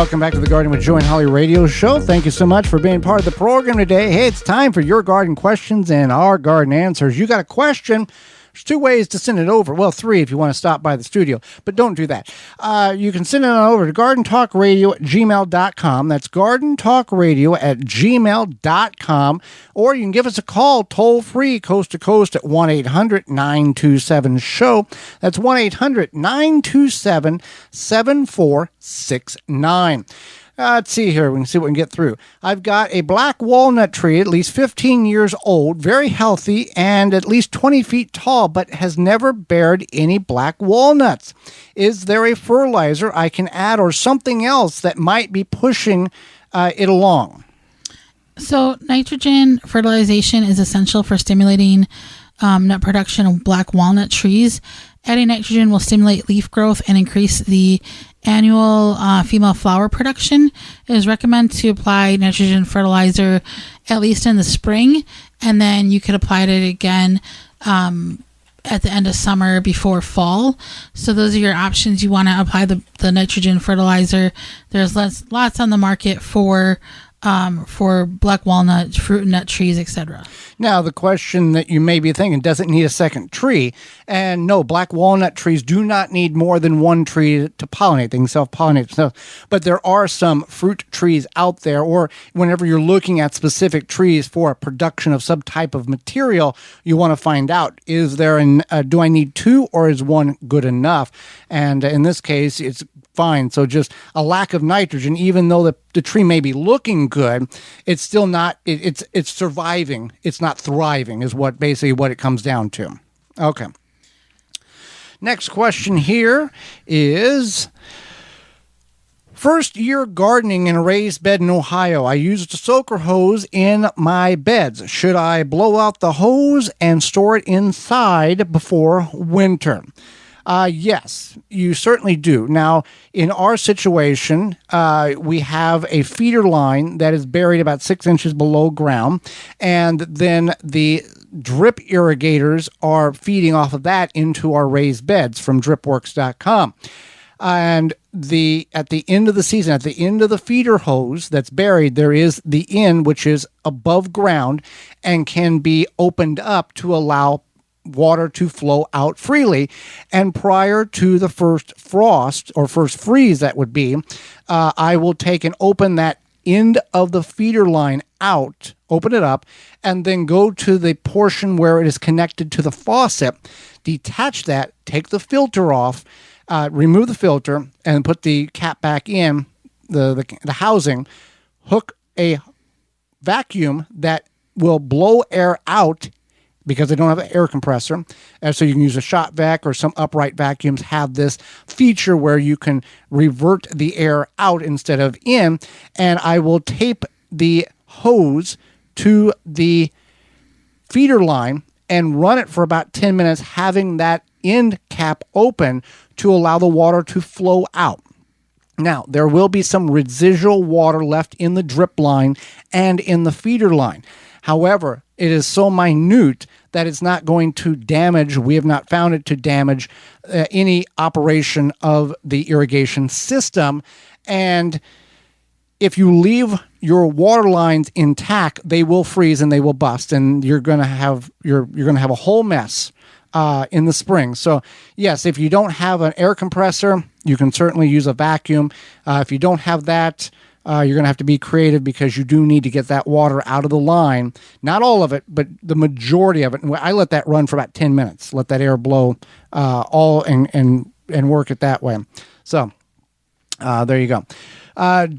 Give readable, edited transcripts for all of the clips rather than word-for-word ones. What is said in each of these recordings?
welcome back to the Garden with Joe and Holly radio show. Thank you so much for being part of the program today. Hey, it's time for your garden questions and our garden answers. You got a question? There's 2 ways to send it over. Well, 3 if you want to stop by the studio, but don't do that. You can send it on over to gardentalkradio@gmail.com. That's gardentalkradio@gmail.com. Or you can give us a call toll free, coast to coast at 1-800-927-SHOW. That's 1-800-927-7469. Let's see here. We can see what we can get through. I've got a black walnut tree, at least 15 years old, very healthy, and at least 20 feet tall, but has never bared any black walnuts. Is there a fertilizer I can add or something else that might be pushing it along? So nitrogen fertilization is essential for stimulating nut production of black walnut trees. Adding nitrogen will stimulate leaf growth and increase the annual female flower production. It is recommended to apply nitrogen fertilizer at least in the spring, and then you could apply it again at the end of summer before fall. So those are your options. You want to apply the nitrogen fertilizer. There's lots on the market for black walnut, fruit and nut trees, etc. Now, the question that you may be thinking, does it need a second tree? And no, black walnut trees do not need more than one tree to pollinate. They can self-pollinate themselves. But there are some fruit trees out there, or whenever you're looking at specific trees for a production of some type of material, you want to find out, is there do I need 2 or is 1 good enough? And in this case, it's fine. So just a lack of nitrogen, even though the tree may be looking good, it's still not, it's surviving. It's not thriving is what it comes down to. Okay. Next question here is, first year gardening in a raised bed in Ohio. I used a soaker hose in my beds. Should I blow out the hose and store it inside before winter? Yes, you certainly do. Now, in our situation, we have a feeder line that is buried about 6 inches below ground, and then the drip irrigators are feeding off of that into our raised beds from dripworks.com. And at the end of the season, at the end of the feeder hose that's buried, there is the end, which is above ground and can be opened up to allow water to flow out freely. And prior to the first frost or first freeze, that would be, I will take and open that end of the feeder line out, open it up, and then go to the portion where it is connected to the faucet, detach that, take the filter off, remove the filter, and put the cap back in the housing, hook a vacuum that will blow air out, because they don't have an air compressor. And so you can use a shop vac, or some upright vacuums have this feature where you can revert the air out instead of in. And I will tape the hose to the feeder line and run it for about 10 minutes, having that end cap open to allow the water to flow out. Now, there will be some residual water left in the drip line and in the feeder line. However, it is so minute that it's not going to damage, we have not found it to damage any operation of the irrigation system. And if you leave your water lines intact, they will freeze and they will bust, and you're going to have a whole mess in the spring. So yes, if you don't have an air compressor, you can certainly use a vacuum. If you don't have that, you're going to have to be creative, because you do need to get that water out of the line. Not all of it, but the majority of it. And I let that run for about 10 minutes. Let that air blow and work it that way. So there you go.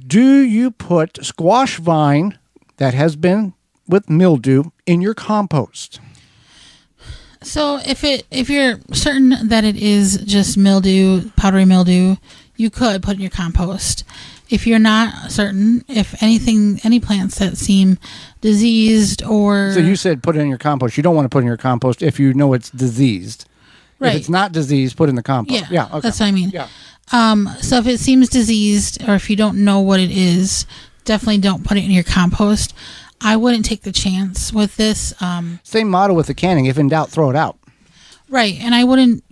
Do you put squash vine that has been with mildew in your compost? So if you're certain that it is just mildew, powdery mildew, you could put in your compost. If you're not certain, if any plants that seem diseased or... So you said put it in your compost. You don't want to put it in your compost if you know it's diseased. Right. If it's not diseased, put it in the compost. Yeah, okay. That's what I mean. Yeah. So if it seems diseased, or if you don't know what it is, definitely don't put it in your compost. I wouldn't take the chance with this. Same motto with the canning. If in doubt, throw it out. Right. And I wouldn't,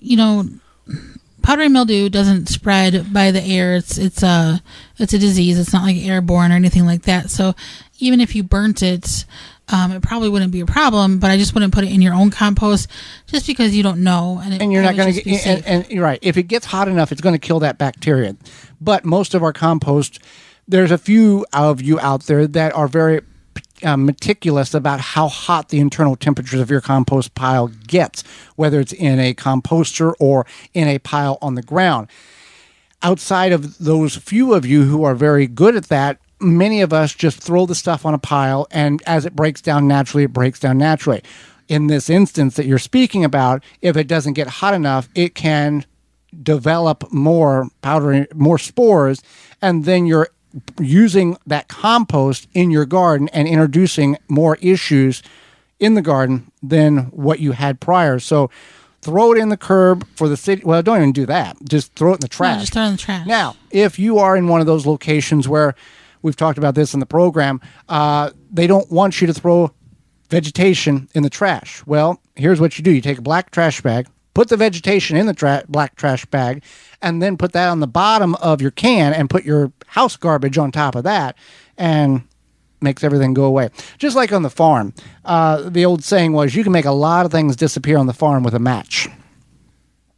powdery mildew doesn't spread by the air. It's a disease. It's not like airborne or anything like that. So even if you burnt it, it probably wouldn't be a problem. But I just wouldn't put it in your own compost just because you don't know. And you're not going to get. And you're right. If it gets hot enough, it's going to kill that bacteria. But most of our compost, there's a few of you out there that are very meticulous about how hot the internal temperatures of your compost pile gets, whether it's in a composter or in a pile on the ground. Outside of those few of you who are very good at that, many of us just throw the stuff on a pile, and as it breaks down naturally, it breaks down naturally. In this instance that you're speaking about, if it doesn't get hot enough, it can develop more powder, more spores, and then you're using that compost in your garden and introducing more issues in the garden than what you had prior. So throw it in the curb for the city. Well, don't even do that. Just throw it in the trash. No, just throw it in the trash. Now, if you are in one of those locations where we've talked about this in the program, they don't want you to throw vegetation in the trash. Well, here's what you do. You take a black trash bag, put the vegetation in the black trash bag, and then put that on the bottom of your can and put your house garbage on top of that, and makes everything go away. Just like on the farm. The old saying was, you can make a lot of things disappear on the farm with a match.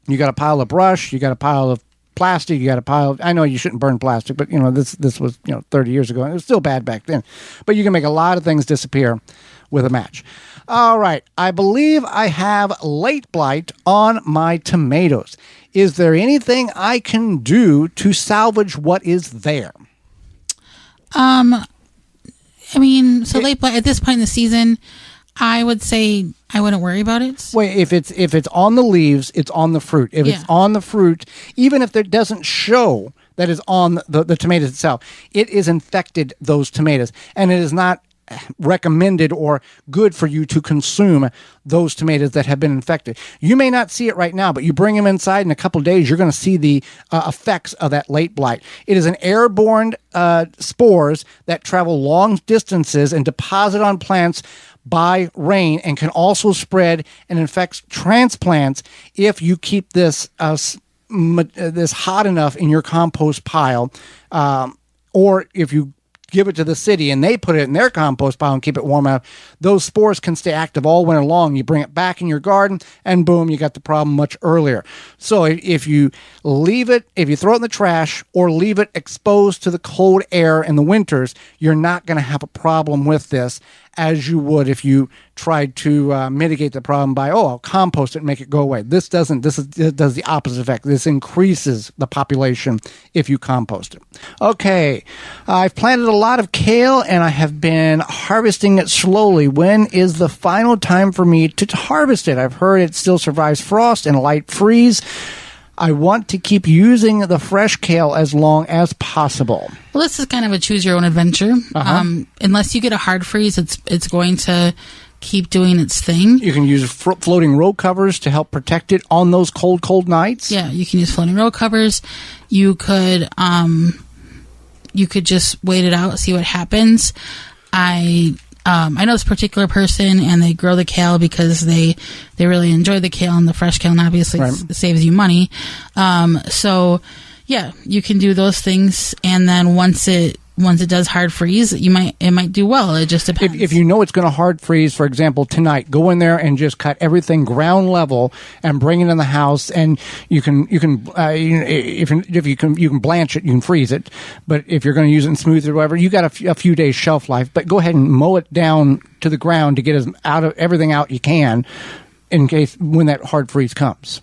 You got a pile of brush, you got a pile of plastic, you got a pile of, I know you shouldn't burn plastic, but this was 30 years ago, and it was still bad back then. But you can make a lot of things disappear with a match. All right, I believe I have late blight on my tomatoes. Is there anything I can do to salvage what is there? Late blight at this point in the season, I would say I wouldn't worry about it. Wait, if it's on the leaves, it's on the fruit. If it's on the fruit, even if it doesn't show that is on the tomatoes itself, it is infected those tomatoes, and it is not recommended or good for you to consume those tomatoes that have been infected. You may not see it right now, but you bring them inside in a couple of days, you're going to see the effects of that late blight. It is an airborne spores that travel long distances and deposit on plants by rain, and can also spread and infect transplants if you keep this hot enough in your compost pile, or if you give it to the city and they put it in their compost pile and keep it warm enough, those spores can stay active all winter long. You bring it back in your garden and boom, you got the problem much earlier. So if you leave it, if you throw it in the trash or leave it exposed to the cold air in the winters, you're not going to have a problem with this as you would if you tried to mitigate the problem by, I'll compost it and make it go away. This does the opposite effect. This increases the population if you compost it. Okay, I've planted a lot of kale and I have been harvesting it slowly. When is the final time for me to harvest it? I've heard it still survives frost and light freeze. I want to keep using the fresh kale as long as possible. Well, this is kind of a choose your own adventure. Unless you get a hard freeze, it's going to keep doing its thing. You can use floating row covers to help protect it on those cold nights. Yeah, you can use floating row covers. You could just wait it out, see what happens. I know this particular person, and they grow the kale because they really enjoy the kale, and the fresh kale, and obviously saves you money. So yeah, you can do those things, and then once it does hard freeze, it might do well. It just depends. If you know it's going to hard freeze, for example, tonight, go in there and just cut everything ground level and bring it in the house. And you can blanch it, you can freeze it. But if you're going to use it in smoothie or whatever, you got a few days shelf life. But go ahead and mow it down to the ground to get everything out you can in case when that hard freeze comes.